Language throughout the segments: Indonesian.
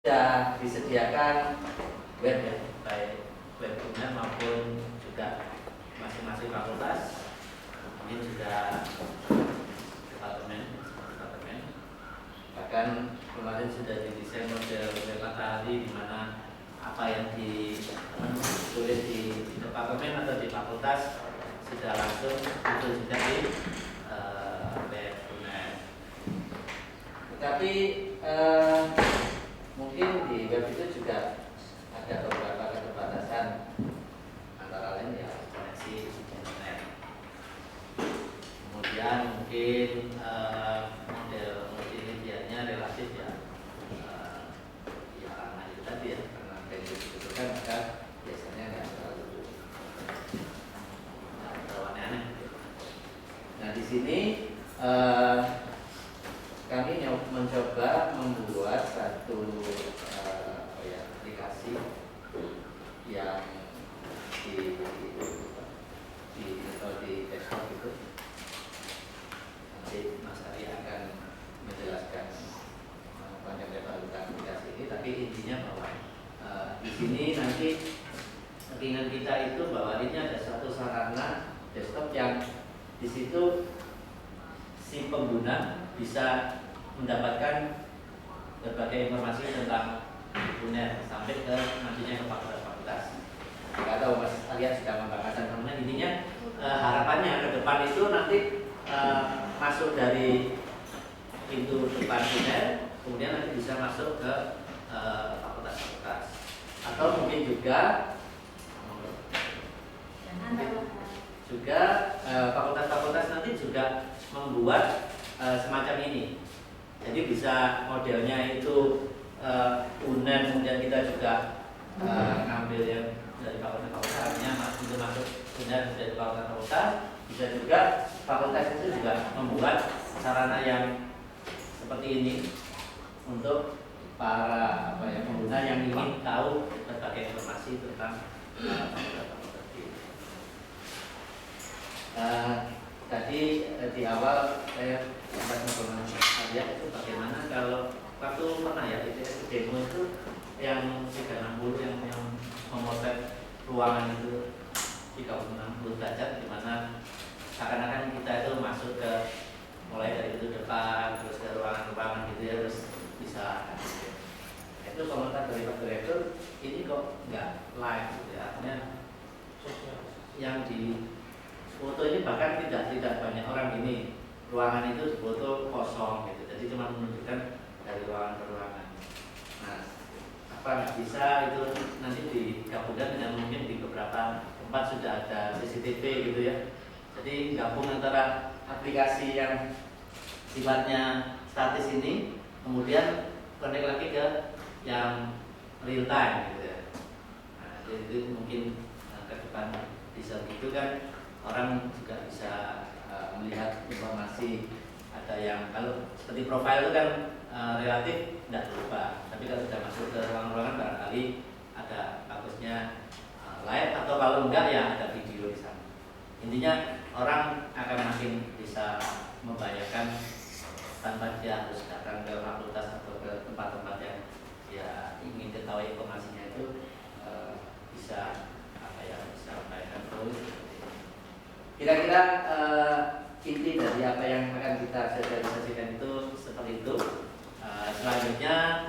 sudah disediakan web ya, baik web UNER maupun juga masing-masing fakultas. Ini sudah departemen, bahkan kemarin sudah didesain model web matahari, di mana apa yang ditulis di departemen atau di fakultas sudah langsung muncul juga di web UNER. Tetapi mungkin di web itu juga ada beberapa keterbatasan, antara lain ya koneksi internet. Kemudian mungkin model multimedianya relatif ya, karena itu tadi ya, karena bandwidth dibutuhkan maka biasanya nggak terlalu aneh-aneh. Nah di sini kami mencoba membuat satu aplikasi yang di desktop itu. Nanti Mas Ari akan menjelaskan panjang lebar tentang aplikasi ini. Tapi intinya bahwa di sini nanti keinginan kita itu bahwa ini ada satu sarana desktop yang di situ si pengguna bisa mendapatkan berbagai informasi tentang UNER sampai ke nantinya ke fakultas-fakultas. Nggak tahu Mas Alian sudah membahaskan teman-teman. Intinya harapannya ke depan itu nanti masuk dari pintu depan UNER, kemudian nanti bisa masuk ke fakultas-fakultas, atau mungkin juga fakultas-fakultas nanti juga membuat semacam ini. Jadi bisa modelnya itu UNER, kemudian kita juga ngambil yang dari fakultas-fakultasnya untuk masuk UNER dari fakultas-fakultas. Bisa juga fakultas itu juga membuat sarana yang seperti ini untuk para pengguna yang ingin tahu berbagai informasi tentang fakultas-fakultas ini. Tadi di awal saya sempat lihat itu bagaimana kalau waktu pernah ya itu demo itu yang 360 yang memotret ruangan itu 360 derajat, di mana seakan-akan kita itu masuk ke mulai dari itu depan terus ke ruangan-ruangan gitu ya, terus bisa itu komentar dari Pak Direktur, ini kok nggak live gitu ya, artinya yang di foto ini bahkan tidak banyak orang ini, ruangan itu foto kosong gitu, jadi cuma menunjukkan dari ruangan ke ruangan. Nah, apa nggak bisa itu nanti digabungkan dengan mungkin di beberapa tempat sudah ada CCTV gitu ya. Jadi gabung antara aplikasi yang sifatnya statis ini, kemudian connect lagi ke yang real time gitu ya. Nah, jadi mungkin ke depan bisa gitu kan. Orang juga bisa melihat informasi, ada yang kalau seperti profil itu kan relatif tidak berubah, tapi kalau sudah masuk ke ruangan-ruangan barangkali ada bagusnya live, atau kalau enggak ya ada video di sana. Intinya orang akan makin bisa membayangkan tanpa dia harus datang ke fakultas atau ke tempat-tempat yang dia ingin ketahui informasinya itu bisa bisa membayangkan terus. Kira-kira inti dari apa yang akan kita sosialisasikan itu seperti itu. Selanjutnya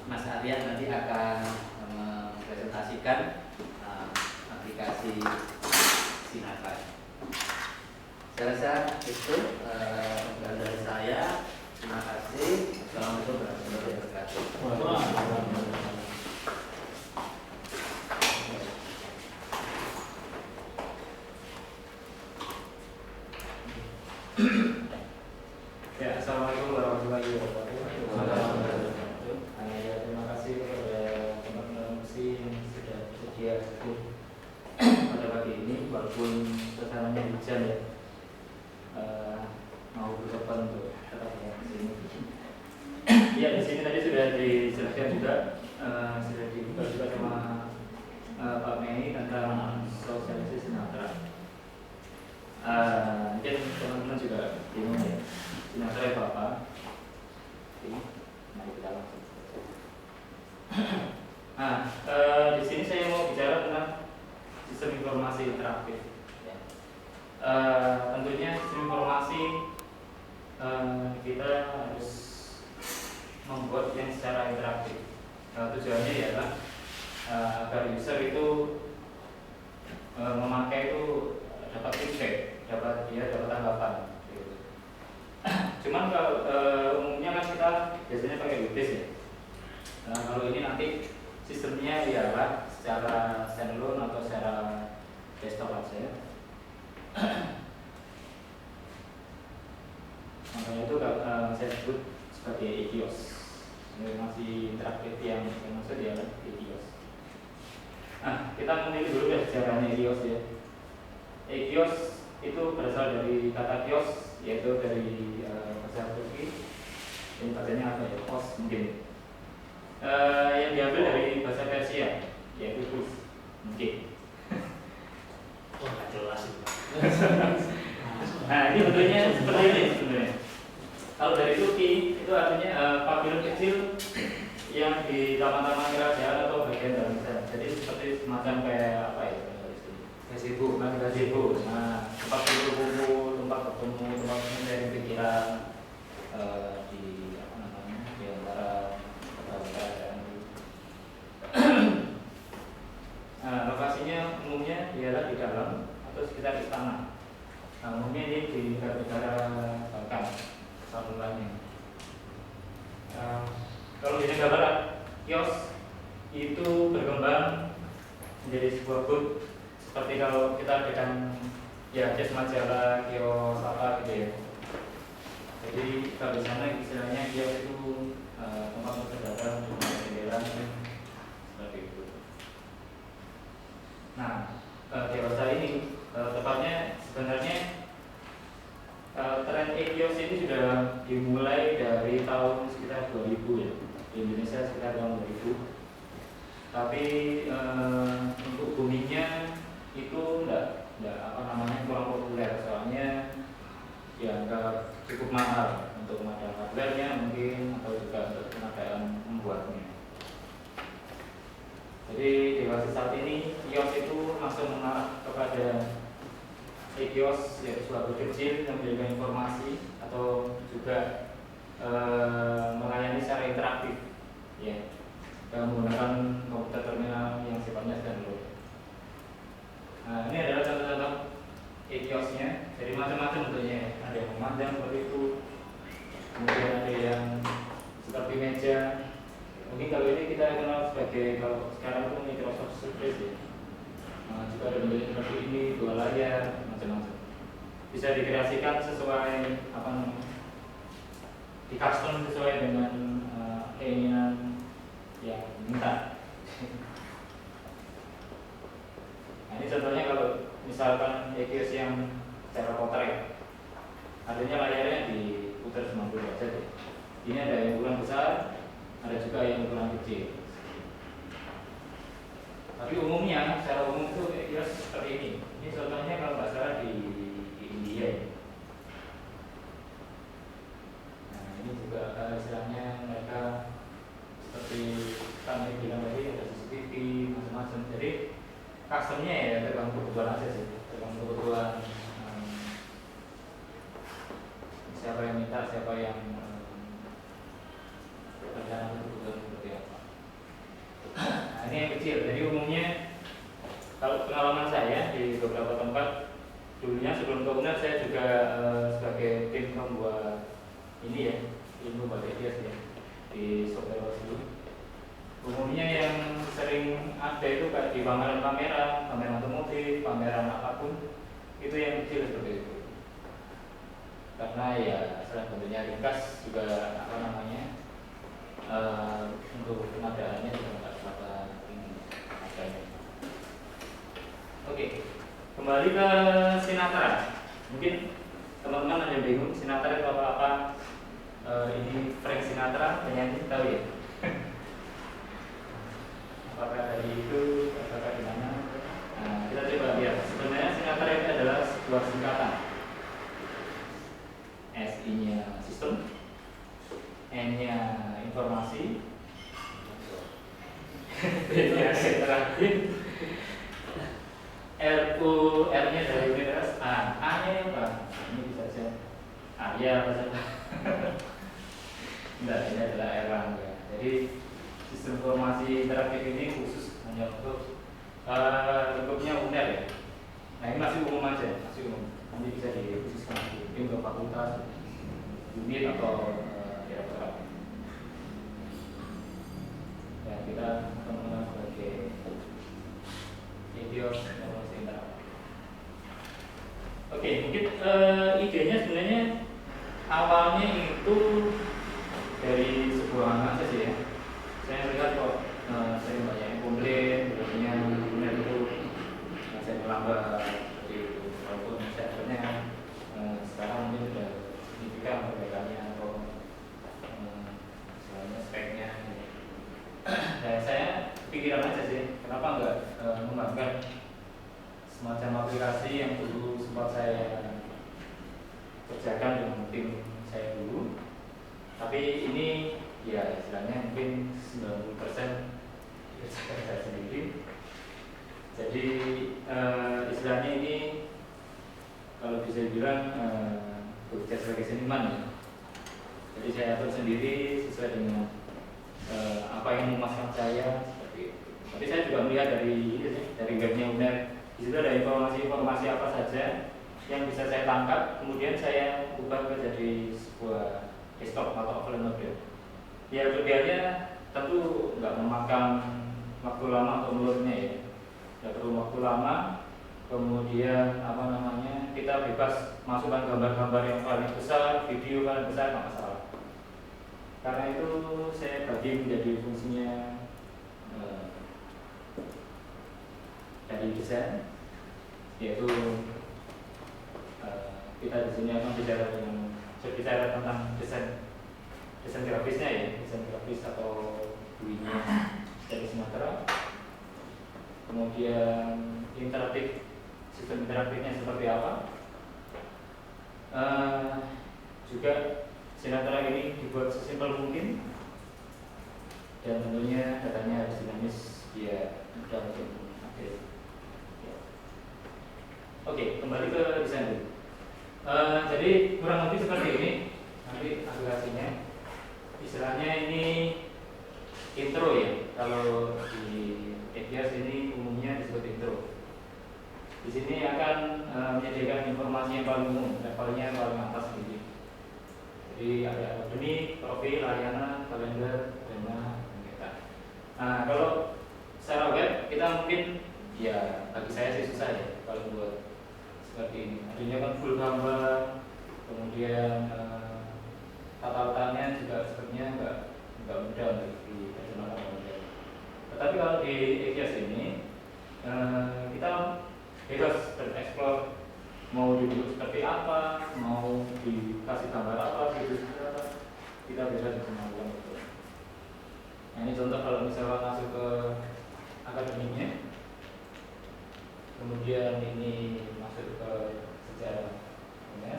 Mas Arya nanti akan mempresentasikan aplikasi Sinatra. Saya rasa itu dari saya. Terima kasih. Assalamualaikum warahmatullahi wabarakatuh. Ya, assalamualaikum warahmatullahi wabarakatuh. Terima kasih kepada teman-teman MC yang sudah bersedia hadir pada pagi ini, walaupun suasananya hujan ya. Mau berdepan untuk tetap di sini. Ya, di sini tadi sudah dijelaskan juga, sudah dibuka juga sama Pak Mei tentang sosialisasi Sinatra. Mungkin teman-teman juga bingung ya, Sinatra itu apa? Mari kita langsung. tujuannya ialah agar user itu memakai itu dapat feedback, dapat tanggapan. Gitu. Cuman kalau umumnya kan kita biasanya pakai web-based ya. Kalau ini nanti sistemnya ialah secara standalone atau secara desktop aja. Makanya itu saya sebut sebagai e-kiosk. Ini masih interaktif yang maksud ya e-kiosk. Nah, kita menilai dulu ya sejarahnya e-kiosk ya. E-kiosk itu berasal dari kata kios, yaitu dari bahasa Turki. Ini bacanya apa ya? Kos mungkin. Yang diambil dari bahasa Persia, yaitu kus mungkin. Wah, nggak jelas itu. Nah, ini bentuknya seperti ini sebenarnya. Kalau dari Turki itu artinya pavilion kecil yang di taman-taman kerajaan atau bagian dalam sana. Jadi seperti semacam kayak apa ya? Gazebo. Nah, tempat kumpul, tempat bertemu, tempat mencari pikiran di apa namanya di antara kerajaan. Nah, lokasinya umumnya ialah di dalam atau sekitar istana. Nah, umumnya ini di negara Balkan, mulanya. Kalau di negara barat, kios itu berkembang menjadi sebuah booth seperti kalau kita dengan ya kios majalah, kios apa gitu ya. Jadi kalau di sana istilahnya kios itu tempat berdagang, tempat jendela seperti itu. Nah, dewasa ini tepatnya sebenarnya tren e-kios ini sudah dimulai dari tahun sekitar 2000 ya, di Indonesia sekitar tahun 2000. Tapi untuk boomingnya itu enggak apa namanya kurang populer, soalnya ya enggak cukup mahal untuk pengadaan hardware-nya mungkin atau juga untuk pengadaan membuatnya. Jadi dewasa saat ini kios itu langsung mengarah kepada e-kios, yaitu suatu kecil yang memberikan informasi atau juga melayani secara interaktif, ya, menggunakan komputer terminal yang sifatnya standalone. Nah, ini adalah contoh-contoh e-kiosnya. Jadi macam-macam bentuknya, ada yang memanjang seperti itu, kemudian ada yang seperti meja. Mungkin kalau ini kita kenal sebagai, kalau sekarang itu Microsoft Surface ya. Juga ada bentuknya seperti ini, dua layar, macam-macam. Bisa dikreasikan sesuai apa namanya, di custom sesuai dengan keinginan yang minta. Nah, ini contohnya kalau misalkan e-kios yang secara potret, artinya layarnya diputar 90 derajat ya. Ini ada yang ukuran besar, ada juga yang ukuran kecil. Tapi umumnya, secara umum itu e-kios seperti ini. Ini contohnya kalau nggak salah di India. Nah, ini juga istilahnya mereka seperti kami bilang tadi ada CCTV macam-macam. Jadi customnya ya tergantung kebutuhan aja sih, tergantung kebutuhan siapa yang minta, siapa yang rencana kebutuhan seperti apa. Nah, ini yang kecil. Jadi umumnya kalau pengalaman saya di beberapa tempat dulunya sebelum ke UNER, saya juga sebagai tim membuat ini ya, tim membuat e-kios ya di software dulu. Umumnya yang sering ada itu kayak di pameran otomotif, pameran apapun, itu yang kecil seperti itu. Karena ya selain bentuknya ringkas juga apa namanya untuk pengadaannya juga nggak terlalu ini harganya. Oke, kembali ke Sinatra. Mungkin teman-teman ada yang bingung Sinatra itu apa? Ini Frank Sinatra, penyanyi, tahu ya? Apakah dari itu, apakah di mana? Nah, kita coba lihat. Sebenarnya Sinatra itu adalah sebuah singkatan. SI-nya sistem, N-nya informasi, B-nya interaktif, R-nya dari universe, A-nya apa? Ini bisa saja Arya apa saja. Enggak, ini adalah Erlangga. Jadi sistem informasi interaktif ini khusus hanya untuk lingkupnya UNER ya. Nah ini masih umum aja, masih umum. Nanti bisa dikhususkan mungkin ke fakultas, unit atau direktorat. Ya kita teman-teman sebagai video informasi interaktif. Oke, mungkin idenya sebenarnya awalnya itu dari sebuah anak saja ya. Saya melihat kok saya banyak yang komplain, berarti benar itu saya melambat seperti itu. Walaupun saya sebenarnya sekarang mungkin sudah signifikan perbaikannya atau misalnya speknya. Saya pikiran aja sih, kenapa enggak mengembangkan semacam aplikasi yang dulu sempat saya kerjakan dengan tim saya dulu. Tapi ini ya istilahnya mungkin 90% kerjakan saya sendiri. Jadi istilahnya ini kalau bisa dibilang bekerja sebagai seniman ya. Jadi saya atur sendiri sesuai dengan apa yang memuaskan saya seperti itu. Tapi saya juga melihat dari webnya UNER. Di situ ada informasi-informasi apa saja yang bisa saya tangkap, kemudian saya ubah menjadi sebuah desktop atau offline model. Ya kelebihannya tentu nggak memakan waktu lama untuk menurutnya ya, nggak perlu waktu lama. Kemudian kita bebas masukkan gambar-gambar yang paling besar, video paling besar, nggak masalah. Karena itu saya bagi menjadi fungsinya dari desain, yaitu kita di sini akan berbicara tentang desain grafisnya ya, desain grafis atau UI-nya dari Sumatera. Kemudian interaktif, sistem interaktifnya seperti apa? Juga Sinatra ini dibuat sesimpel mungkin, dan tentunya datanya harus dinamis biar mudah untuk update. Oke, kembali ke desain dulu. Jadi kurang lebih seperti ini nanti aplikasinya. Istilahnya ini intro ya. Kalau di EDIAS ini umumnya disebut intro. Di sini akan menyediakan informasi yang paling umum, levelnya paling atas ini. Jadi ada akademik, profil, layanan, kalender, tema, dan data. Nah kalau secara web kita mungkin ya bagi saya sih susah ya kalau buat seperti ini. Artinya kan full gambar, kemudian tata-tatanya juga sepertinya nggak mudah untuk diterjemahkan. Tetapi kalau di EDIAS ini kita bebas bereksplor, mau dibentuk seperti apa, mau dikasih gambar apa, video seperti apa, kita bebas melakukan itu. Nah ini contoh kalau misalnya masuk ke akademiknya, kemudian ini masuk ke sejarah, ya.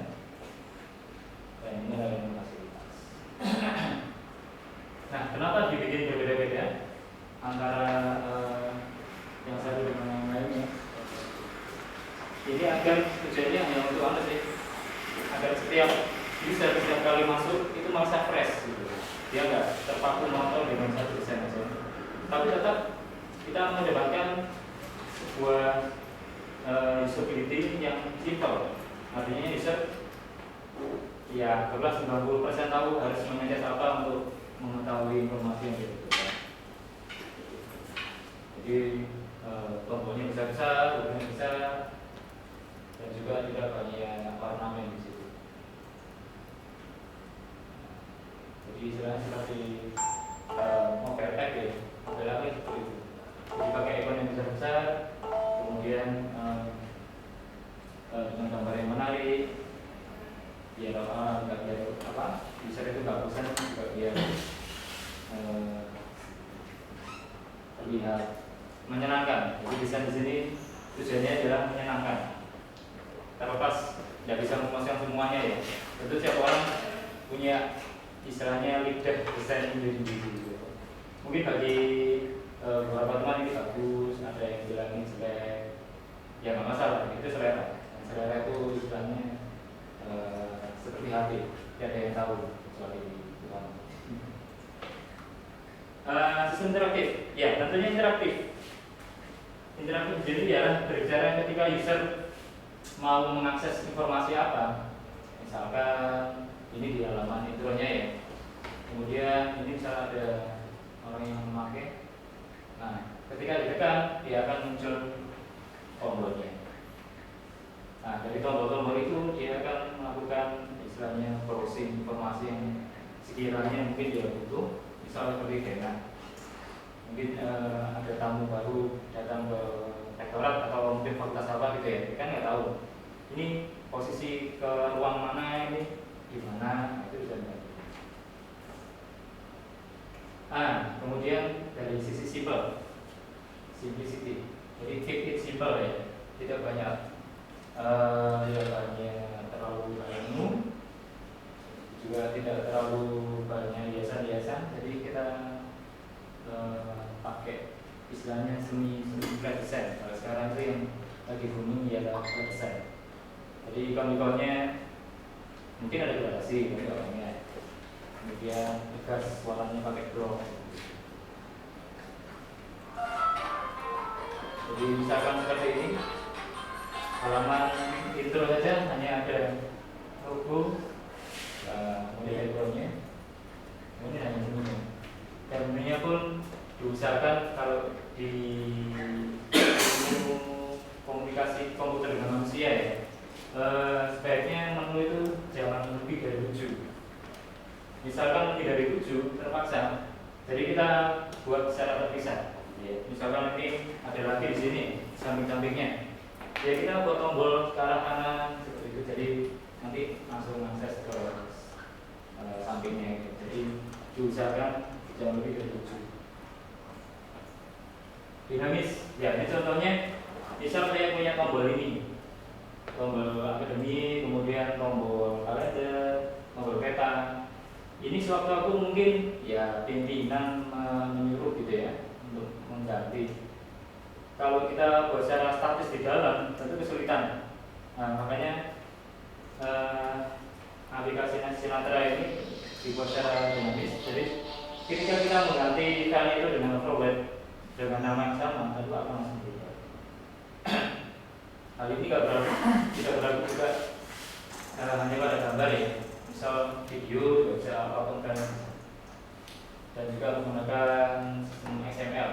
Dan ini layanan fasilitas. Nah, kenapa dibikin berbeda-beda antara yang satu dengan yang lainnya? Ini agar tujuannya hanya untuk apa sih? Agar setiap user setiap kali masuk itu merasa fresh gitu. Dia nggak terpaku monoton dengan satu desain aja. Tapi tetap kita mengedepankan sebuah usability yang simple. Artinya user ya 90% tahu harus mencet apa untuk mengetahui informasi yang dibutuhkan. Jadi tombolnya besar-besar, hurufnya besar, dan juga tidak banyak ornamen di situ. Jadi istilahnya seperti mobile app ya, mobile app seperti itu. Jadi pakai ikon yang besar-besar, kemudian dengan gambar yang menarik, biar nggak biar user itu nggak bosan, juga biar terlihat menyenangkan. Jadi desain di sini tujuannya adalah menyenangkan. Terlepas tidak bisa memuaskan semuanya ya. Tentu setiap orang punya istilahnya lidah desain sendiri. Mungkin bagi beberapa teman ini bagus, ada yang bilang ini jelek, ya nggak masalah, itu selera. Dan selera itu istilahnya seperti hati, tidak ada yang tahu kecuali Tuhan. Sistem interaktif. Ya, tentunya interaktif. Interaktif jadi ya berbicara ketika user mau mengakses informasi apa. Misalkan ini di halaman intronya ya. Kemudian ini misalnya ada orang yang memakai. Nah, ketika ditekan dia akan muncul tombolnya. Nah, dari tombol-tombol itu dia akan melakukan istilahnya browsing informasi yang sekiranya mungkin dia butuh. Misalnya seperti dana. Mungkin ada tamu baru datang ke rektorat atau mungkin fakultas apa gitu ya, kita kan nggak tahu ini posisi ke ruang mana, ini di mana, itu bisa dibantu. Kemudian dari sisi simplicity, jadi keep it simple ya, tidak banyak terlalu banyak, juga tidak terlalu banyak hiasan-hiasan, jadi kita pakai istilahnya semi flat design. Kalau sekarang itu yang lagi booming ialah flat design. Jadi ikon-ikonnya mungkin ada gradasi orangnya, kemudian tegas warnanya pakai glow. Jadi misalkan seperti ini, halaman intro saja hanya ada logo, kemudian ikonnya, kemudian hanya menunya. Dan menunya pun diusahakan kalau di ilmu komunikasi komputer dengan manusia ya, sebaiknya menu itu jangan lebih dari 7. Misalkan lebih dari 7 terpaksa, jadi kita buat secara terpisah. Misalkan ini ada lagi di sini samping-sampingnya, ya kita buat tombol ke arah kanan seperti itu, jadi nanti langsung akses ke sampingnya gitu. Jadi diusahakan jangan lebih dari 7. Dinamis, ya ini contohnya, misal saya punya tombol ini, tombol akademi, kemudian tombol kalender, tombol peta. Ini sewaktu-waktu mungkin ya pimpinan menyuruh gitu ya untuk mengganti. Kalau kita buat secara statis di dalam tentu kesulitan. Makanya aplikasi Sinatra ini dibuat secara dinamis. Jadi ketika kita mengganti file itu dengan format dengan nama yang sama, tentu akan langsung berubah. Hal ini tidak berlaku juga hanya pada gambar ya. Misal video juga bisa apapun kan, dan juga menggunakan sistem XML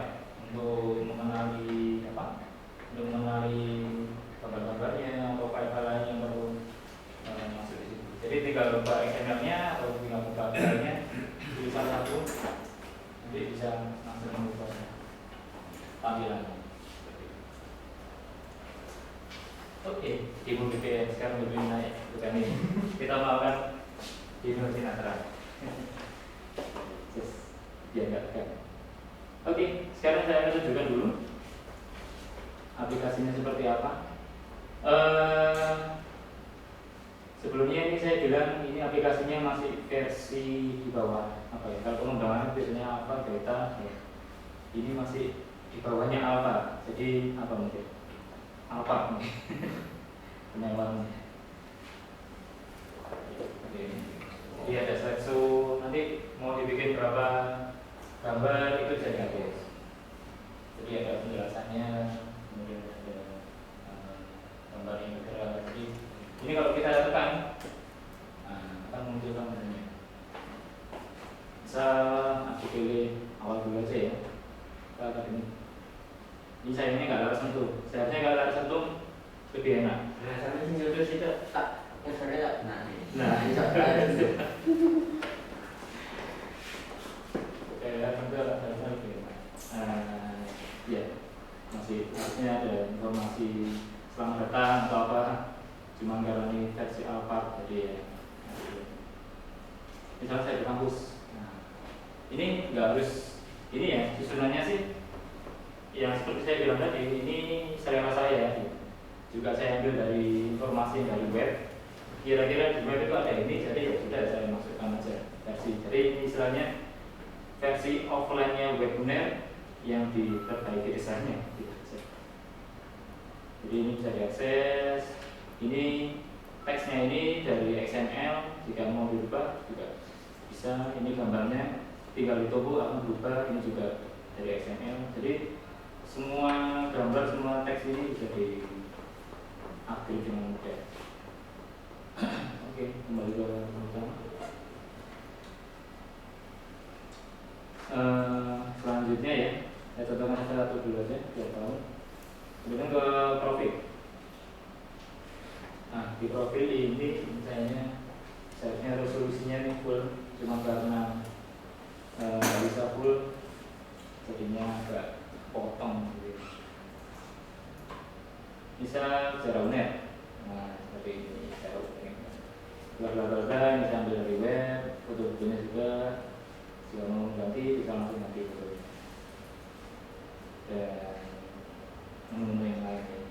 untuk mengenali gambar-gambarnya atau file-file lain yang perlu masuk di situ. Jadi tinggal buka XML-nya atau tinggal buka filenya, tulisan satu, nanti bisa langsung mengubah tampilannya. Oke, Ibu BPN sekarang lebih naik, bukan ini. Kita melakukan demo Sinatra. Ya enggak. Oke, sekarang saya akan tunjukkan dulu aplikasinya seperti apa. Sebelumnya ini saya bilang ini aplikasinya masih versi di bawah apa ya? Kalau pengembangan biasanya alpha, beta, ya. Ini masih di bawahnya alpha. Jadi apa mungkin? Alpha mungkin. Penyewaan. Jadi ada slideshow, nanti mau dibikin berapa gambar itu jadi habis. Jadi ada penjelasannya, kemudian ada gambar yang bergerak. Jadi ini kalau kita tekan akan munculkan menunya. Misal aku pilih awal dulu aja ya. Kita akan ini sayangnya nggak harus sentuh. Seharusnya nggak harus sentuh lebih enak. Nah, sampai sini terus itu tak yang saya nah ini. Nah, ini saya itu. Tentu harusnya lebih enak. Ya, masih harusnya ada informasi selamat datang atau apa. Cuma karena ini versi alpha jadi ya. Misalnya saya di kampus. Nah, ini nggak harus ini ya. Susunannya sih yang seperti saya bilang tadi, ini selera saya. Juga saya ambil dari informasi dari web. Kira-kira di web itu ada ini, jadi ya sudah saya masukkan aja versi. Jadi ini istilahnya versi offline-nya webinar yang diperbaiki desainnya. Jadi ini bisa diakses. Ini teksnya ini dari XML, jika mau dirubah juga bisa. Ini gambarnya tinggal ditubuh akan berubah. Ini juga dari XML. Jadi semua gambar, semua teks ini bisa diupdate dengan mudah. Oke, kembali ke utama. Selanjutnya ya, saya contohkan satu dulu aja biar tahu. Kemudian ke profil. Nah, di profil ini misalnya seharusnya resolusinya ini full, cuma karena nggak bisa full, jadinya agak potong gitu. Bisa secara unet. Nah, seperti ini secara unet. Bla bisa ambil dari web, foto-fotonya juga. Jika mau ganti bisa langsung ganti foto. Dan menu yang lainnya.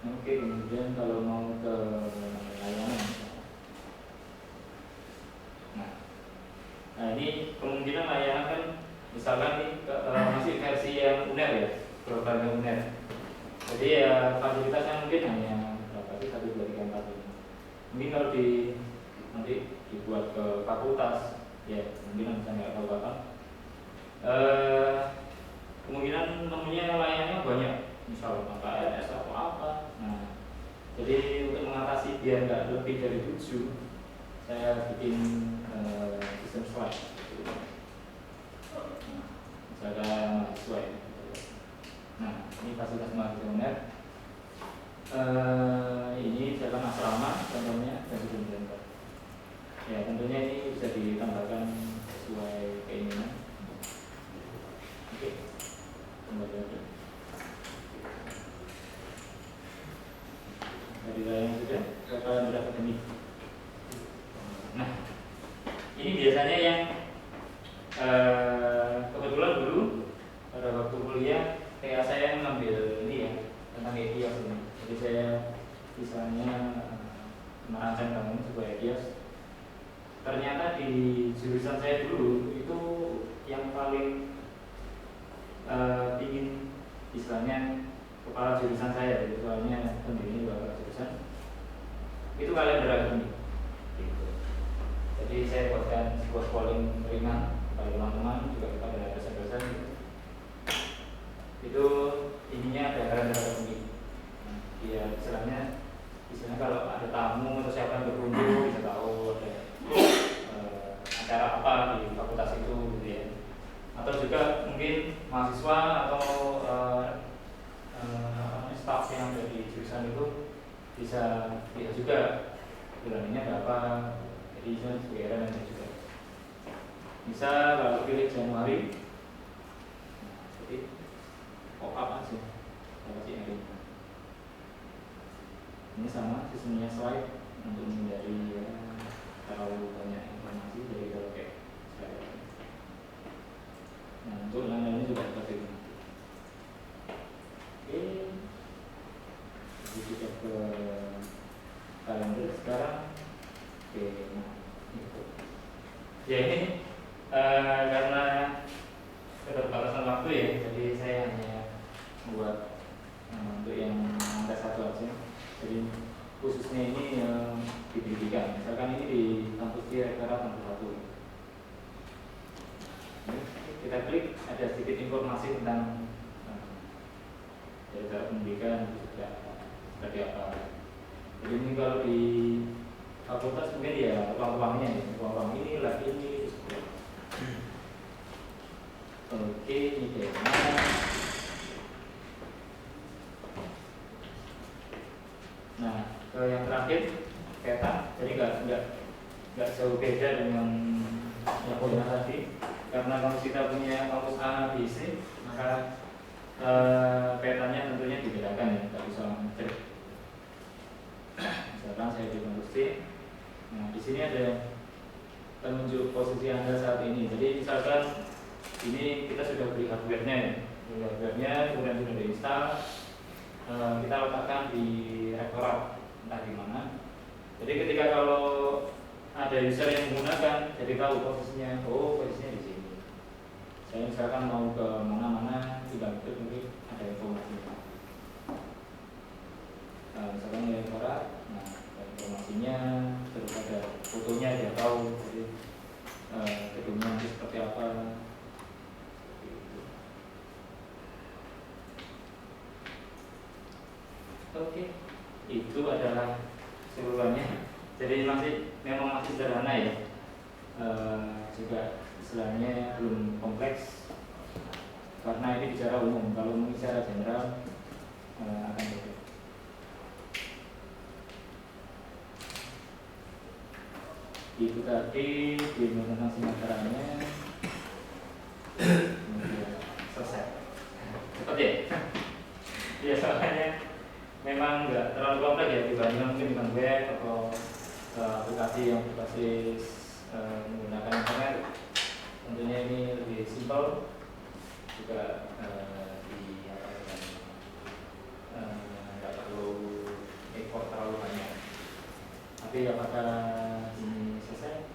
Oke, kemudian kalau mau ke layanan, nah ini kemungkinan layanan kan misalkan nih masih versi yang uner ya, globalnya uner. Jadi ya fasilitasnya mungkin hanya berapa sih, 1, 2, 3, 4, 5. Mungkin kalau nanti dibuat ke fakultas, ya mungkin bisa nggak tahu kapan. Kemungkinan namanya layannya banyak, misal KLS atau apa. Nah, jadi untuk mengatasi biar nggak lebih dari 7, saya bikin sistem slide. Misalkan mahasiswa ya. Nah, ini fasilitas mahasiswa uner. Ini misalkan asrama contohnya dan sebagainya. Ya, tentunya ini bisa ditambahkan sesuai keinginan. Oke, kembali lagi. Dari layang sudah, kalian sudah ketemu. Nah, ini biasanya yang kebetulan dulu pada waktu kuliah, kayak saya mengambil ini ya tentang ETIAS ini. Jadi saya misalnya merancang bangun sebuah ETIAS. Ternyata di jurusan saya dulu itu yang paling ingin istilahnya kepala jurusan saya, jadi soalnya pendiri kepala jurusan itu kalian beragam gitu. Jadi saya buatkan sebuah polling ringan pada teman-teman juga kepada dosen-dosen gitu. Itu ininya ada kalian beragam gitu. Ya istilahnya kalau ada tamu atau siapa yang berkunjung bisa tahu ada acara apa di fakultas itu gitu ya. Atau juga mungkin mahasiswa atau staff yang ada di jurusan itu bisa juga bulan ini berapa, jadi itu sebagai dan juga bisa kalau pilih Januari. Nah, jadi pop up aja kalau sih hari ini sama sistemnya slide untuk menghindari terlalu banyak informasi dari kalau kayak slide. Nah, untuk lainnya juga seperti ini. Oke, jadi kita ke kalender sekarang. Oke, nah itu. Ya ini karena keterbatasan waktu ya, jadi saya hanya buat untuk yang angka 1 aja. Jadi khususnya ini yang di pendidikan. Misalkan ini di kampus Rektorat kampus 1. Kita klik, ada sedikit informasi tentang dari cara pendidikan itu juga seperti apa. Jadi ini kalau di fakultas mungkin ya ruang-ruangnya ya, ruang-ruang ini, lab ini. Oke, ini tema. Nah, ke yang terakhir peta. Jadi nggak jauh beda dengan yang punya tadi. Karena kalau kita punya kampus A, B, C, maka petanya tentunya dibedakan ya, nggak bisa ngecek. Misalkan saya di kampus C, nah di sini ada penunjuk posisi Anda saat ini. Jadi misalkan ini kita sudah beli hardware-nya ya, kemudian sudah diinstal, kita letakkan di rektorat entah di mana. Jadi ketika kalau ada user yang menggunakan, jadi tahu posisinya, posisinya di sini. Saya misalkan mau ke mana-mana, tidak betul mungkin ada informasinya. Misalkan di rektorat, nah informasinya terus ada fotonya dia tahu, jadi gedungnya seperti itu adalah keseluruhannya. Jadi memang masih sederhana ya, juga istilahnya belum kompleks karena ini bicara umum. Kalau bicara general akan beda. Itu tadi demo tentang Sumateranya. Selesai. Cepat ya? Ya soalnya memang nggak terlalu kompleks ya dibandingkan mungkin dengan web atau aplikasi yang berbasis menggunakan internet. Tentunya ini lebih simpel, juga nggak perlu effort terlalu banyak. Tapi apakah ini selesai?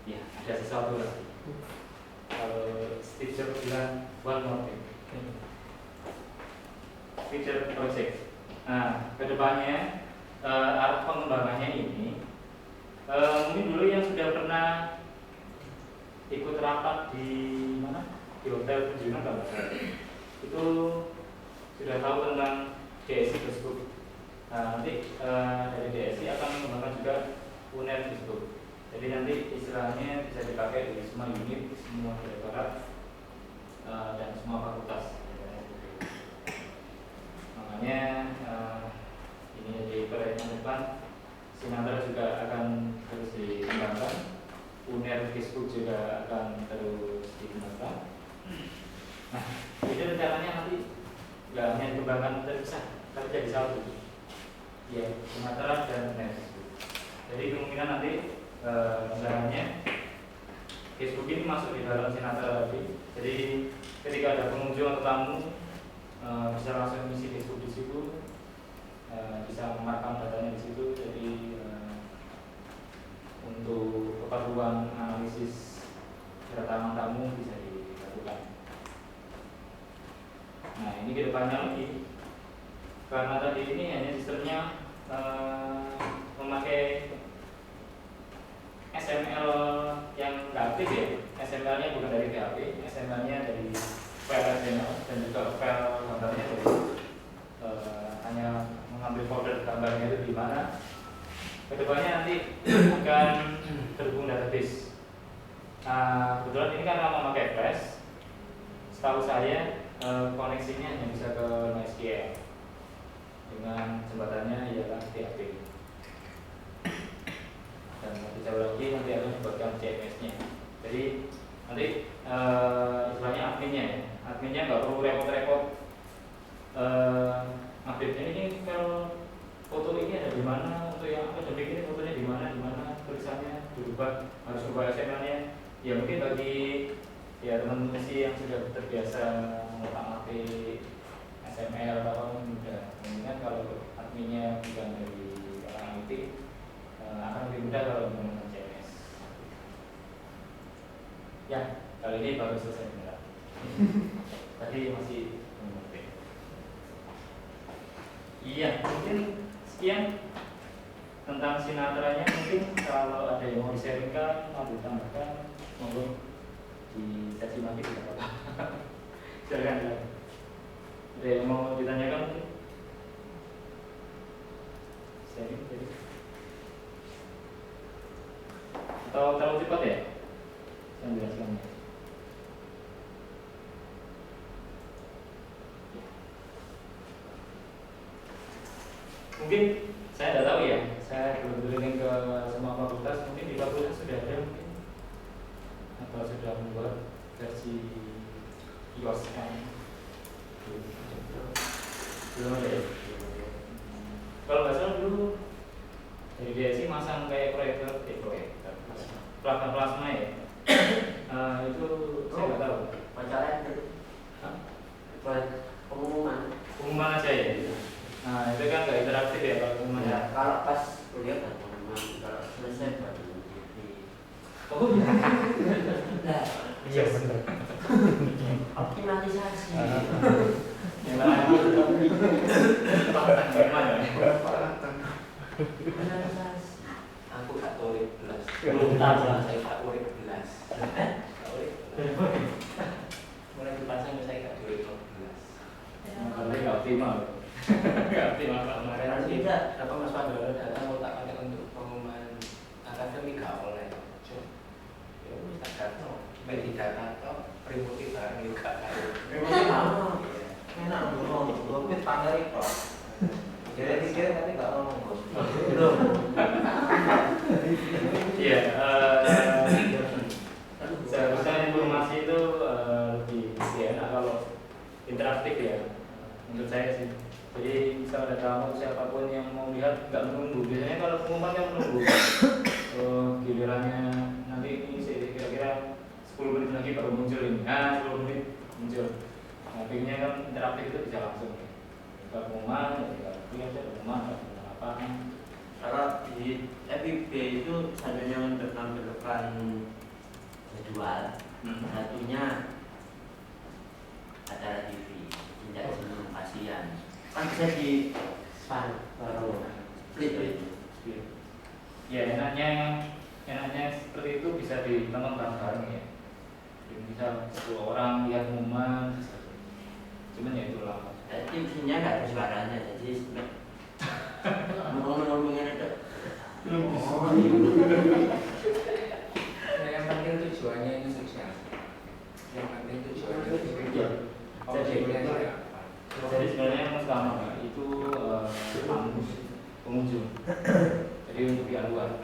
Ya, ada sesuatu lagi. Kalau Steve Jobs bilang one more thing, future project. Nah, kedepannya arah pengembangannya ini mungkin dulu yang sudah pernah ikut rapat di mana, di hotel Penjunan kalau itu sudah tahu tentang DSI Facebook. Nah, nanti dari DSI akan mengembangkan juga UNER Facebook. Jadi nanti istilahnya bisa dipakai di semua unit, semua direktorat dan semua fakultas. Makanya ini jadi proyek depan. Sinatra juga akan terus dikembangkan, UNER Facebook juga akan terus dikembangkan. Nah, ini rencananya nanti nggak hanya dikembangkan terpisah, tapi jadi satu. Ya, Sumatera dan UNER Facebook. Jadi kemungkinan nanti misalnya Facebook ini masuk di dalam Sinatra tadi. Jadi ketika ada pengunjung atau tamu bisa langsung mengisi Facebook di situ, bisa merekam datanya di situ. Jadi untuk keperluan analisis kedatangan tamu bisa dilakukan. Nah, ini kedepannya lagi, karena tadi ini hanya sistemnya memakai XML yang nggak aktif ya. XML-nya bukan dari PHP, XML-nya dari file XML dan juga file gambarnya dari hanya mengambil folder gambarnya itu di mana. Kedepannya nanti akan terhubung database. Nah, kebetulan ini kan memakai flash. Setahu saya koneksinya hanya bisa ke MySQL dengan jembatannya ialah PHP. Dan lebih jauh lagi nanti akan dibuatkan CMS-nya. Jadi nanti istilahnya adminnya nggak perlu repot-repot update ini kalau foto ini ada di mana, untuk yang apa jadi ini fotonya di mana tulisannya dirubah, harus ubah XML-nya. Ya mungkin bagi ya teman-teman yang sudah terbiasa mengotak-atik XML atau mudah. Mungkin kalau adminnya bukan dari orang IT, akan lebih mudah kalau menggunakan CMS. Ya, kali ini baru selesai benar. Tadi masih mengerti. Iya, mungkin sekian tentang Sinatranya. Mungkin kalau ada yang mau di-sharingkan, mau ditambahkan, monggo di sesi mati tidak apa-apa. Silakan. Ada yang mau ditanyakan mungkin? Sharing jadi. Atau terlalu cepat ya? Saya menjelaskannya. Mungkin saya tidak tahu ya. Saya belum keliling ke semua fakultas. Mungkin di fakultas sudah ada mungkin, atau sudah membuat versi iOS kan? Belum ada ya? Kalau nggak salah dulu dari DSI masang kayak proyektor pelakon plasma ya. Itu saya nggak tahu. Pacaran itu buat pengumuman aja ya. Nah itu kan nggak interaktif ya kalau pengumuman. Ya, kalau pas kuliah kan pengumuman, kalau selesai baru di. Oh iya. Nah, Iya benar. optimalisasi. Yang mana itu gimana? Optimalisasi. Aku gak tulis belas. Belum tahu. Saya tak tulis belas. Mulai dipasang saya gak tulis belas. Kalau nggak optimal, nggak optimal sama. bagi data atau remote bareng juga kayak Remote mau. Enak ngomong kita panggil itu. Jadi pikir tapi nggak ngomong. Belum. Iya, seharusnya informasi itu lebih enak kalau interaktif ya, menurut saya sih. Jadi misal ada tamu siapapun yang mau lihat nggak menunggu. Biasanya kalau pengumuman kan menunggu. Gilirannya nanti ini sih kira-kira 10 menit lagi baru muncul ini. 10 menit muncul. Nah, pengennya kan interaktif itu bisa langsung. Kalau pengumuman, ya tinggal lihat aja pengumuman apa. Kalau di FIB itu satunya untuk menampilkan jadwal, satunya acara TV, tindak sebelum pasien. Kan bisa di span baru split. Ya enaknya seperti itu bisa ditonton bareng-bareng ya. Jadi misal 10 orang lihat pengumuman, cuman ya itulah. TV-nya nggak ada suaranya, jadi ngomong-ngomongin itu. nah, yang penting tujuannya itu sukses. Yang penting tujuannya itu sukses. Ya. Objeknya apa? Jadi sebenarnya yang utama itu tamu pengunjung. Jadi untuk pihak luar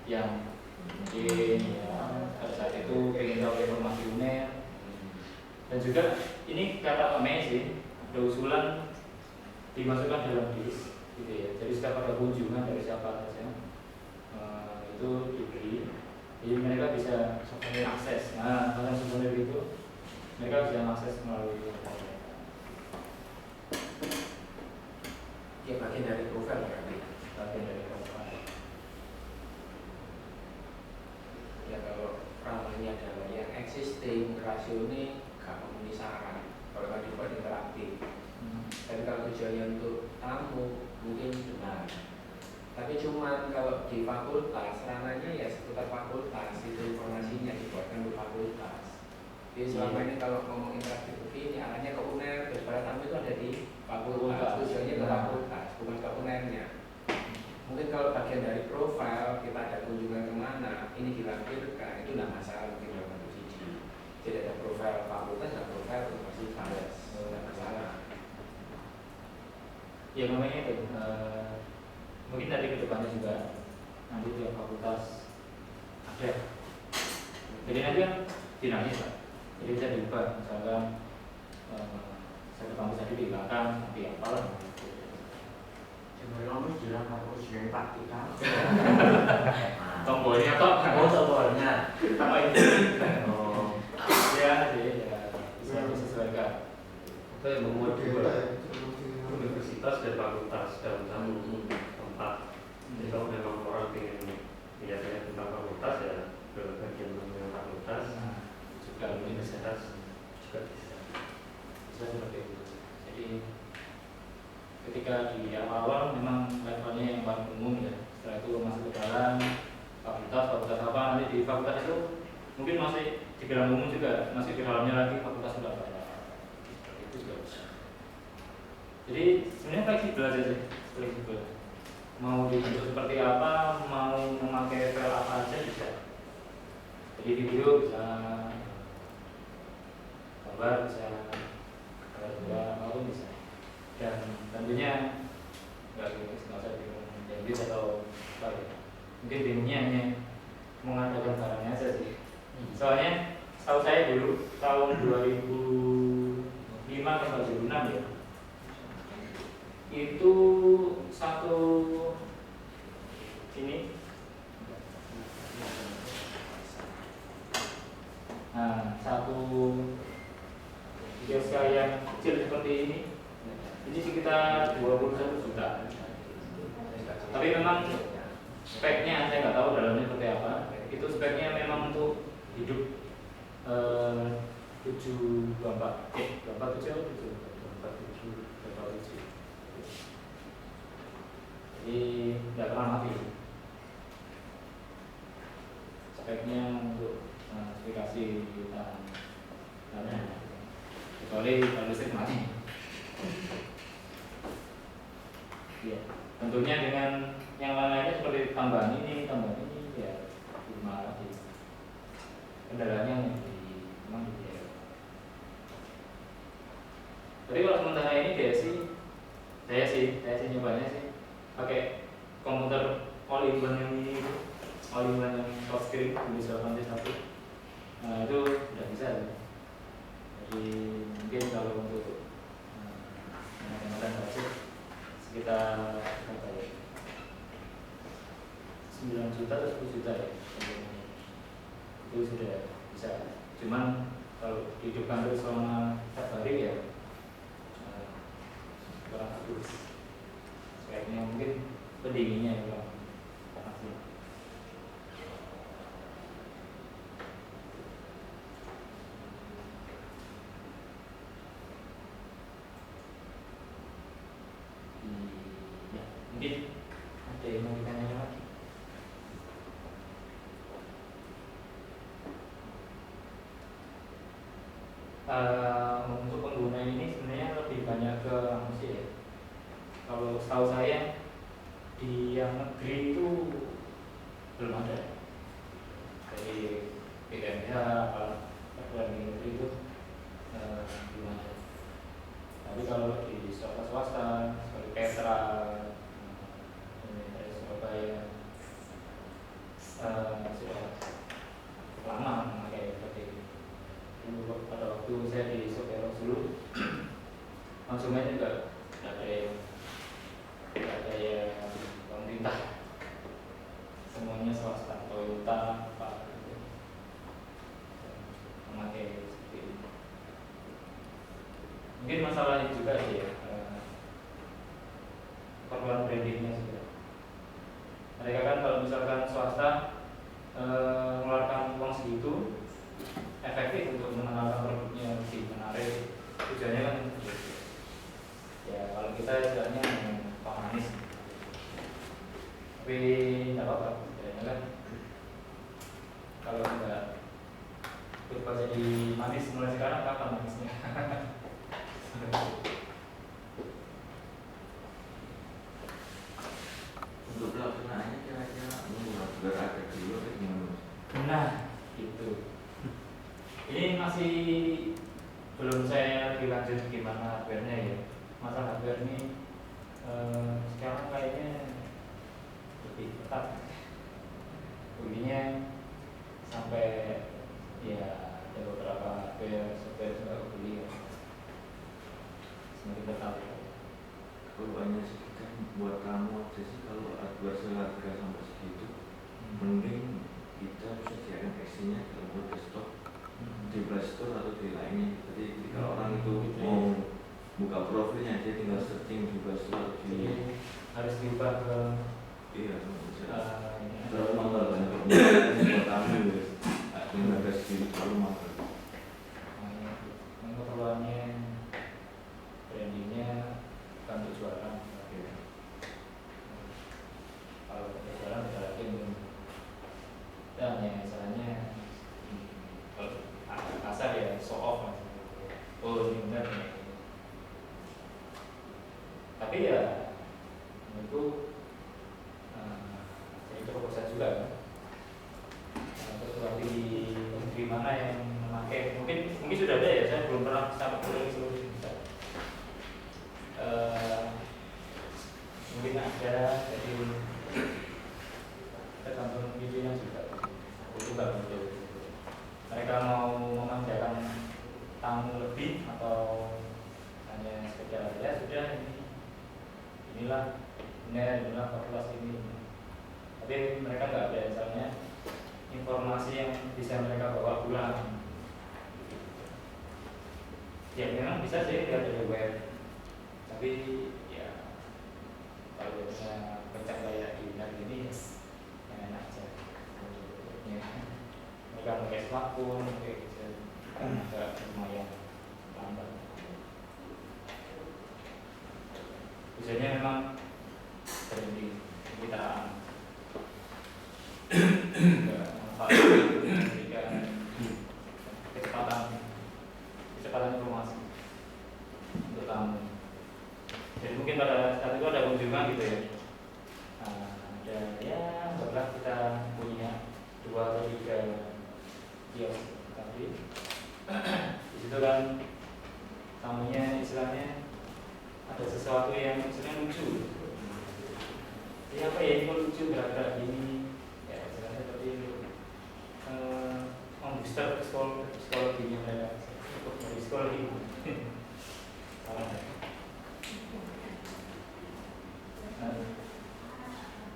yang mungkin ya, pada saat itu ingin tahu informasi UNER. Dan juga ini kata Pak Mei sih, ada usulan dimasukkan dalam list gitu ya. Jadi setiap ada kunjungan dari siapa saja itu diberi, jadi mereka bisa akses. Nah, kalau souvenir itu mereka bisa akses melalui Ya bagian dari profil berarti. bagian dari profil. Ya kalau ramahnya adalah yang existing rasio ini gak memenuhi syarat kalau nggak dibuat interaktif. Tapi kalau tujuannya untuk tamu mungkin benar. Tapi cuman kalau di fakultas ranahnya ya seputar fakultas, itu informasinya dibuatkan untuk fakultas. Jadi selama ini kalau ngomong interaktif begini arahnya ke UNER, terus para tamu itu ada di fakultas, tujuannya ke fakultas, bukan ke UNER-nya. Mungkin kalau bagian dari profil kita ada kunjungan kemana, ini dilampirkan, itu tidak masalah mungkin dalam bentuk siji. Jadi ada profil fakultas, ada profil universitas, tidak masalah. Ya namanya itu mungkin dari kedepannya juga nanti tiap fakultas ada. Jadi nanti kan dinamis Pak. Jadi bisa diubah misalkan satu kampus tadi di belakang nanti apalah. Cuma kamu bilang aku sudah praktikal. Tombolnya kok? Oh tombolnya. Apa itu? Oh. Ya sih ya bisa disesuaikan. Kita yang membuat dua universitas dan fakultas dalam satu tempat. Jadi kalau memang orang ingin menyatakan tentang fakultas ya ke bagian dengan fakultas, Juga universitas juga bisa. bisa seperti itu. Jadi ketika di awal memang levelnya yang paling umum ya. Setelah itu masuk ke dalam fakultas apa nanti di fakultas itu mungkin masih di dalam umum juga masih di dalamnya lagi fakultas berapa. Itu juga bisa. Jadi sebenarnya fleksibel aja sih, fleksibel. Mau dibentuk seperti apa, mau memakai file apa aja bisa. Jadi video bisa, gambar bisa, apapun bisa. Dan tentunya nggak usah bingung jadi atau apa ya. Mungkin bingungnya hanya mengadakan barangnya aja sih. Soalnya setahu saya dulu tahun 2005 atau 2006 ya, itu satu ini satu kios yang kecil seperti ini sekitar 21 juta. Tapi memang speknya saya nggak tahu dalamnya seperti apa. Itu speknya memang untuk hidup 724 jadi tidak pernah mati. Speknya untuk spesifikasi kita kecuali kalau listrik mati. Ya, tentunya dengan yang lain-lainnya seperti tambahan ini ya 5 lagi. kendalanya yang memang di daerah. Tapi kalau sementara ini saya sih nyobanya sih pakai komputer all in one yang ini, all in one yang touch screen Windows 8 satu. Nah itu sudah bisa ya. Jadi mungkin kalau untuk menggunakan budget sekitar berapa ya? 9 juta atau 10 juta ya. Itu sudah bisa. Cuman kalau dihidupkan terus selama setiap hari ya kurang bagus. Sebaiknya mungkin pendinginnya ya Pak. Ya, mungkin ada yang mau ditanya lagi. Untuk pengguna ini sebenarnya lebih banyak ke sih ya. Kalau setahu saya di yang negeri itu belum ada. Dari PKMH perguruan tinggi negeri itu belum ada. Tapi kalau di swasta seperti Petra, dari Surabaya sudah lama memakai seperti itu. Dulu pada waktu saya di Sokero dulu, konsumen juga tidak ada yang pemerintah, semuanya swasta, Toyota, Pak, memakai seperti ini. Mungkin masalahnya juga sih ya, keperluan brandingnya juga. Mereka kan kalau misalkan swasta mengeluarkan uang segitu, efektif untuk mengenalkan produknya lebih menarik. Tujuannya kan ya kalau kita istilahnya Pak Manis, tapi tidak apa-apa. Tujuannya kan kalau tidak berubah jadi manis mulai sekarang, kapan manisnya? Untuk pelaksanaannya kira-kira berada dulu atau gimana? Nah, itu. Ini masih belum saya lebih lanjut gimana hardware-nya ya. Masalah hardware ini sekarang kayaknya lebih ketat. Bunyinya sampai ya ada beberapa hardware software sudah kebeli ya. Semakin ketat. Kalau hanya sekitar buat kamu aja sih, kalau hardware seharga sampai segitu, mending kita bisa sediakan X-nya dalam buat desktop di Play Store atau di lainnya. Jadi ketika orang itu mau buka profilnya, dia tinggal searching di Play Store. Jadi harus diubah ke Iya, bisa. ini. Terus mahal banyak buat kamu guys. Yang harga segitu terlalu mahal. Yang keperluannya brandingnya bukan untuk jualan. Kalau untuk jualan bisa lagi dan ya misalnya kalau kasar ya show off mas. Oh ini benar nih. Tapi ya itu jadi proposal juga kan. Terus nanti di mana yang memakai mungkin sudah ada ya, saya belum pernah sampai ke seluruh Indonesia. Mungkin ada, jadi tergantung videonya juga. Itu juga betul. Mereka mau memanjakan tamu lebih atau hanya sekedar ya sudah inilah fakultas ini. Tapi mereka nggak ada misalnya informasi yang bisa mereka bawa pulang. Ya memang bisa sih lihat dari web, tapi ya kalau misalnya pencak kayak di benar ini yang enak aja. Ya, mereka pakai smartphone kayak gitu kan agak lumayan lambat. Biasanya memang trending kita manfaatkan kecepatan informasi untuk tamu. Jadi mungkin pada saat itu ada kunjungan gitu ya. Ada ya setelah kita punya 2 atau 3 kios tadi. Di situ kan tamunya istilahnya ada sesuatu yang istilahnya lucu. Ya apa ya, ini kok lucu gerak-gerak gini, ya istilahnya seperti itu. Membooster psikologinya mereka untuk dari psikologi.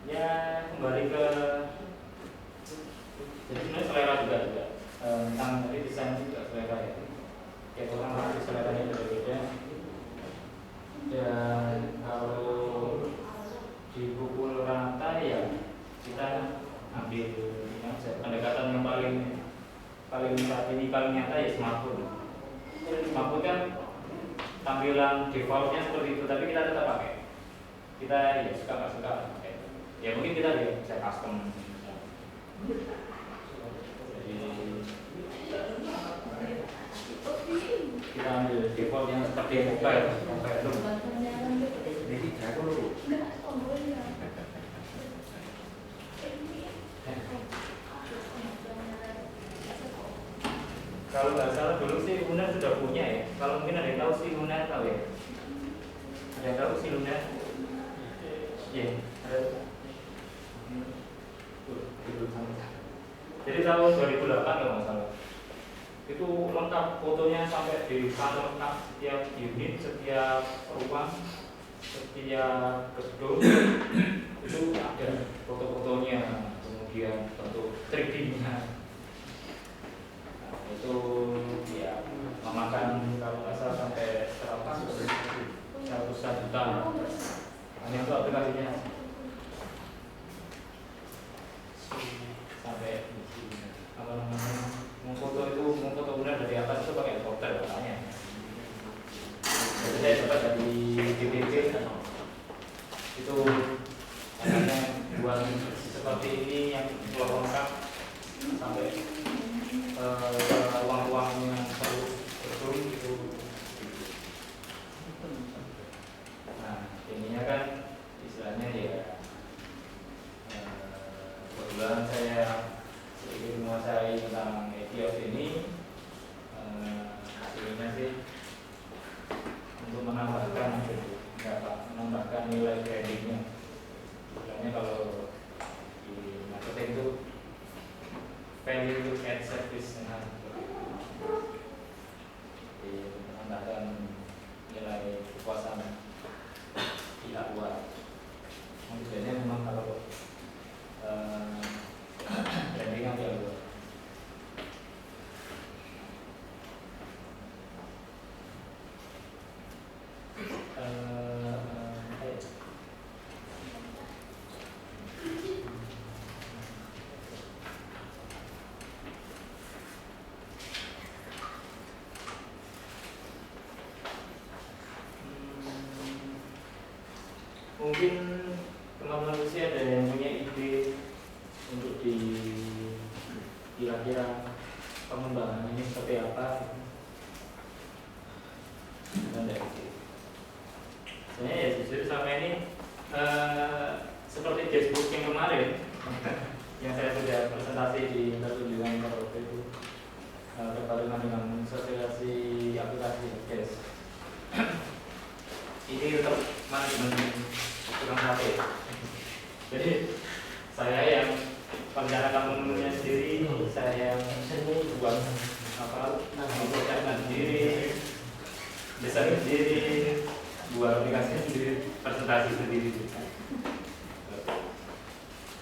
Ya kembali ke jadi sebenarnya selera juga tentang tadi desain juga selera ya. Kayak orang seleranya berbeda. Dan kalau dipukul rata ya kita ambil pendekatan yang paling saat ini paling nyata ya smartphone. Smartphone kan tampilan defaultnya seperti itu, tapi kita tetap pakai. Kita ya suka nggak suka pakai. Ya mungkin kita bisa custom. Jadi kita ambil default yang seperti mobile itu. Jadi jago loh. Kalau nggak salah dulu sih Uner sudah punya ya. Kalau mungkin ada yang tahu sih Uner, tahu ya? Ada yang tahu sih Uner? Iya, ada. Jadi tahun 2008 kalau nggak salah. Itu lengkap fotonya sampai di lengkap setiap unit, setiap ruang, setiap gedung itu ada foto-fotonya, kemudian bentuk 3D-nya. Itu ya memakan kalau nggak salah sampai 100 juta hanya untuk aplikasinya sampai apa namanya memfoto benar dari atas itu pakai helikopter katanya. Jadi saya dapat dari DPP itu katanya buat seperti ini yang lengkap sampai ruang-ruang yang perlu gedung itu. Nah, ininya kan istilahnya ya kebetulan saya sedikit menguasai tentang ETIOS ini. Hasilnya sih untuk menambahkan nilai kreditnya. Istilahnya kalau di marketing itu value add service, menambahkan nilai kepuasan pihak luar. Biasanya memang kalau branding kan pihak luar. Mungkin teman-teman usia ada yang punya ide untuk kira-kira pengembangan ini seperti apa? Sebenarnya ya jujur sama ini seperti Facebook yang kemarin yang saya sudah presentasi di pertunjukan waktu itu berbarengan dengan sosialisasi aplikasi guys. Ini untuk manajemen tukang sate. Jadi saya yang merencanakan menunya sendiri, saya yang buat mempersiapkan sendiri, desain sendiri, buat aplikasi sendiri, presentasi sendiri.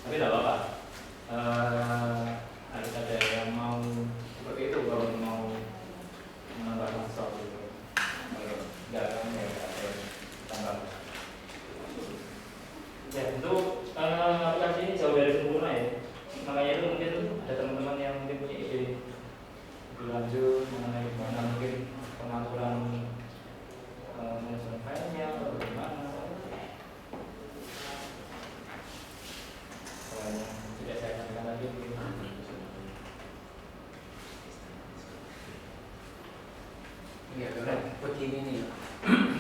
Tapi tidak apa-apa. Harus ada yang mau seperti itu kalau mau menambahkan sesuatu. Enggak akan ya tambah. Ya untuk aplikasi ini jauh dari sempurna ya. Makanya itu mungkin ada teman-teman yang mungkin punya ide lebih lanjut mengenai bagaimana mungkin pengaturan manajemen filenya atau bagaimana. Tidak saya sampaikan lagi mungkin. Ya karena begini nih,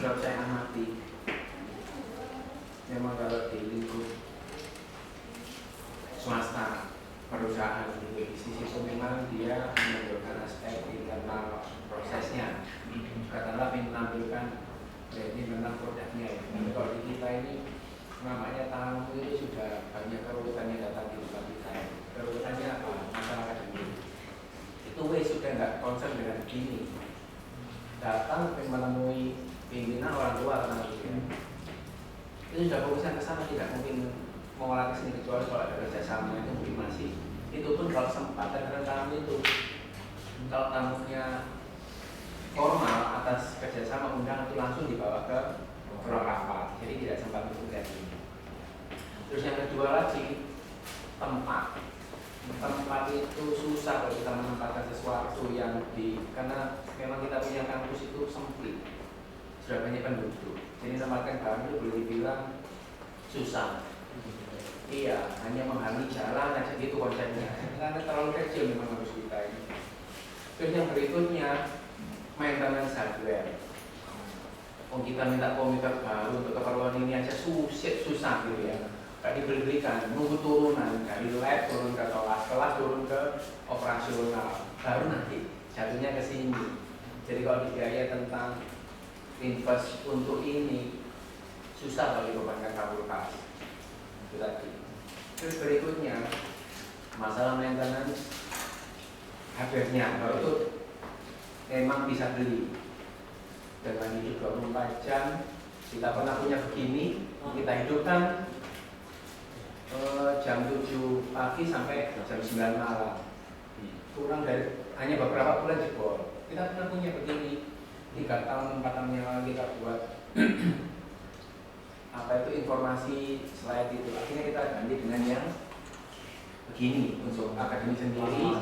kalau saya amati, memang kalau di lingkup swasta perusahaan di sisi itu memang dia menunjukkan aspek menampilkan branding tentang produknya ya. Tapi kalau di kita ini namanya tamu itu sudah banyak keruwetannya datang di tempat kita. Keruwetannya apa? Masalah akademik. Itu sudah nggak concern dengan ini. Datang menemui pimpinan orang tua atau itu sudah fokusnya ke sana, tidak mungkin mengolah ke sini kecuali kalau ada kerjasama itu mungkin masih. Itu pun kalau sempat dan tamu itu kalau tamunya formal atas kerjasama undang itu langsung dibawa ke ruang rapat, jadi tidak sempat untuk ini. Terus yang kedua lagi tempat itu susah kalau kita menempatkan sesuatu yang karena memang kita punya kampus itu sempit, sudah banyak penduduk, jadi tempatkan baru itu boleh dibilang susah. Iya, hanya menghalangi jalan aja gitu konsepnya, karena terlalu kecil memang harus kita ini. Terus yang berikutnya maintenance hardware. Kita minta komputer baru untuk keperluan ini aja susah gitu ya. Gak diberikan, nunggu turunan dari lab turun ke kelas turun ke operasional, baru nanti jatuhnya ke sini. Jadi kalau dibiaya tentang invest untuk ini susah kalau dibebankan fakultas. Itu tadi. Terus berikutnya masalah maintenance hardware-nya, kalau itu memang bisa beli dengan hidup 24 jam. Kita pernah punya begini, kita hidupkan jam 7 pagi sampai jam 9 malam, kurang dari hanya beberapa bulan jebol. Kita pernah punya begini 3 tahun 4 tahun yang lalu kita buat apa itu informasi slide itu, akhirnya kita ganti dengan yang begini untuk akademik sendiri,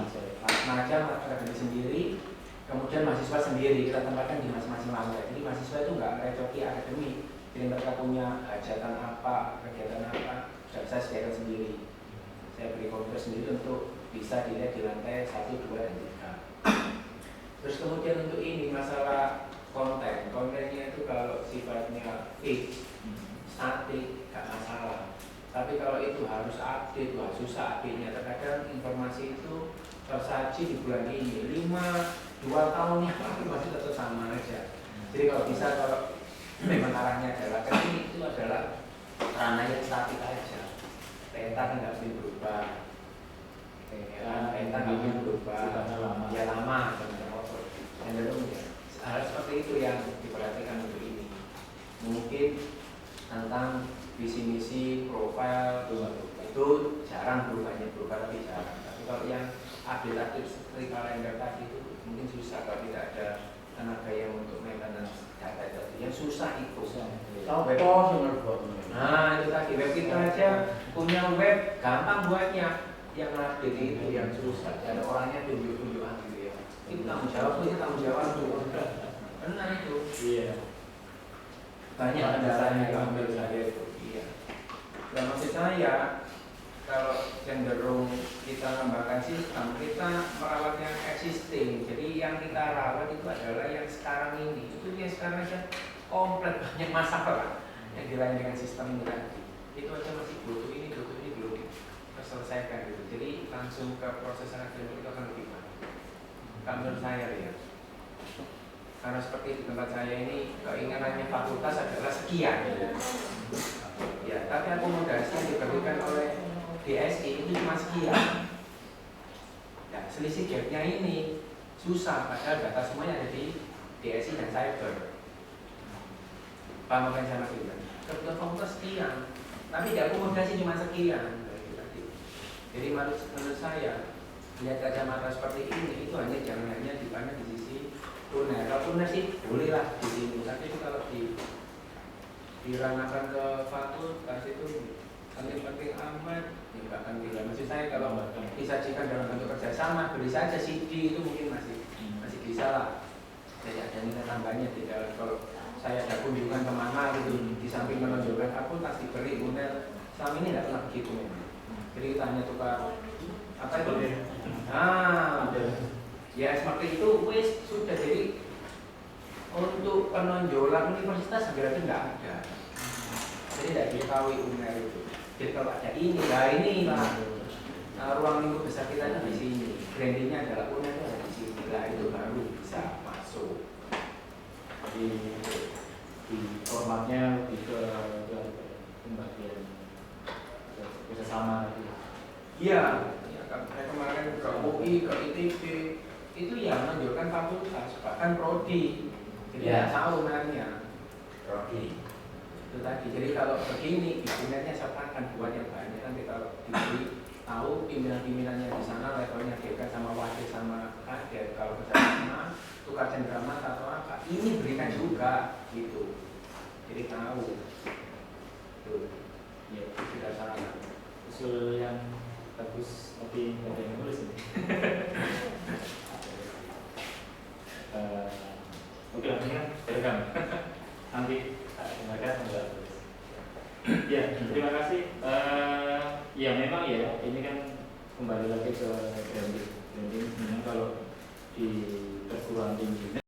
macam akademik sendiri, kemudian mahasiswa sendiri kita tempatkan di masing-masing lantai. Jadi mahasiswa itu nggak merecoki akademik, jadi mereka punya hajatan apa, kegiatan apa, sudah saya sediakan sendiri. Saya beri komputer sendiri untuk bisa dilihat di lantai 1, 2, dan 3. Terus kemudian untuk ini masalah kontennya itu kalau sifatnya fix, statik, nggak masalah. Tapi kalau itu harus update, wah susah update-nya. Terkadang informasi itu tersaji di bulan ini, 2 tahun yang lalu masih tetap sama aja. Jadi kalau bisa, kalau memang arahnya adalah ke sini, itu adalah ranah yang statik aja. Peta kan nggak bisa berubah, peta nggak bisa berubah, ya lama, cenderung ya. Hal seperti itu yang diperhatikan untuk ini. Mungkin tentang visi-misi, profil itu jarang berubah lebih jarang. Tapi kalau yang update seperti kalender tadi itu mungkin susah kalau tidak ada tenaga yang untuk maintenance data tadi. Yang susah itu. Tahu web? Nah itu tadi web kita aja punya web gampang buatnya, yang update itu yang susah. Ada orangnya tunjuk-tunjukan gitu ya. Itu tanggung jawab tuh. Benar itu. Iya. Banyak kendalanya yang ambil saya itu. Iya. Dan maksud saya kalau cenderung kita mengembangkan sistem, kita merawat yang existing. Jadi yang kita rawat itu adalah yang sekarang ini. Itu yang sekarang aja komplek, banyak masalah yang dilayan dengan sistem ini tadi. Itu aja masih butuh ini belum terselesaikan gitu. Jadi langsung ke proses akademik itu akan lebih baik. Menurut saya ya. Karena seperti di tempat saya ini keinginannya fakultas adalah sekian. Ya, tapi akomodasi yang diberikan oleh DSI itu cuma sekian. Ya, selisih gapnya ini susah, padahal data semuanya ada di DSI dan cyber. Paham apa yang saya maksudkan? Kebutuhan fakultas sekian, tapi diakomodasi cuma sekian. Jadi menurut saya lihat kacamata seperti ini itu jangan hanya dipandang di sisi UNER. Kalau UNER sih bolehlah di sini, tapi kalau diranakan ke fakultas itu penting amat, ya nggak akan bila. Maksud saya kalau disajikan dalam bentuk kerjasama, beli saja CD itu mungkin masih bisa lah. Jadi ada nilai tambahnya di dalam. Kalau saya ada kunjungan kemana gitu, di samping menunjukkan fakultas diberi UNER, selama ini nggak pernah begitu memang. Jadi kita hanya tukar apa itu? Ya seperti itu, wes sudah. Jadi untuk penonjolan universitas segera itu tidak ada. Jadi tidak diketahui UNER itu. Jadi kalau ada ini lah ruang lingkup besar kita di sini. Brandingnya adalah UNER itu ada di sini. Lah itu baru bisa masuk. Di Iya, ya, kan saya kemarin ke UI, ke ITB itu ya menunjukkan fakultas, bahkan prodi. Jadi Ya. tahunannya Rocky. itu tadi. Jadi kalau begini, bikinannya sepakan buat yang banyak. Nanti kalau diberi tahu pimpinan-pimpinannya di sana levelnya dekat sama wakil sama kadet. Kalau kerjasama tukar cenderamat atau apa, ini berikan juga gitu. Jadi tahu. Tuh, Ya, tidak salah. usul yang bagus tapi nggak ada yang nulis ini. Oke, langsung direkam. Nanti dengarkan nggak tulis. Ya, terima kasih. Ya memang ya, ini kan kembali lagi ke branding. Branding sebenarnya kalau di perguruan tinggi